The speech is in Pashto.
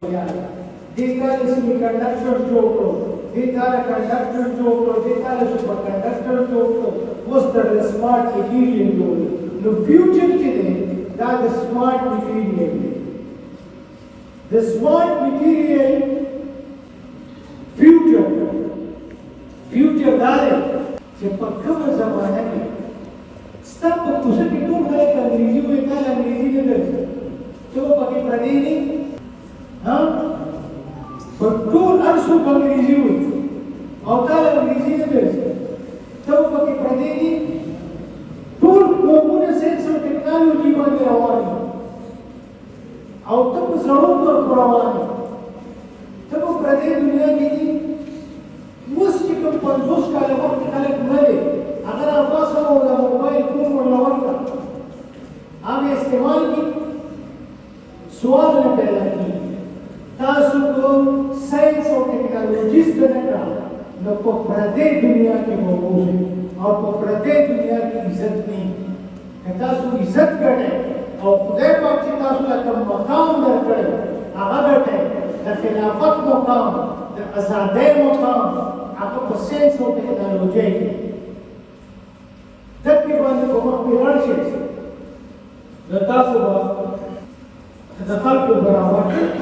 دیکھال سیمیکنڈکٹر جوړ کړو دیکال کنڈکٹر جوړ کړو دیکال سپر کنڈکٹر جوړ کړو اوس د سمارټ میټیریل جوړ نو فیوچر کې دی دا د سمارټ میټیریل دی د سمارټ میټیریل فیوچر دا دی چې په کومه زمانه کې ستا په کوڅه کې ټول خلک انګریزي وایي تا انګریزي نه درځي ته به پکې پردی نه پر ټول هر څوک انګریزي وایي او تا انګریزي نه درځي ته به پکې پردی نه ټول قومونه ساینس او ټکنالوژي باندې روان دي او ته په زړو طرفو روان یې ته په پردی دنیا کې دي اوس چې کوم 50 کاله مخکې خلک نه دی اگر عباس او د موبایل فون ورله ورکړه هغه استعمال کړي سوال نه پیدا کېږي تاسو کو ساینس او ټکنالوژي زده نه کړه نو په پردی دنیا کې به اوسئ او په پردی دنیا کې عزت نه که تاسو عزت ګټئ او خدای پاک چې تاسو له کوم مقام درکړی هغه ګټئ د خلافت مقام د ازادۍ مقام هغه په ساینس او ټکنالوژۍ کې دغې باندې په مخ کې لاړ شئ د تاسو به د خلکو برابر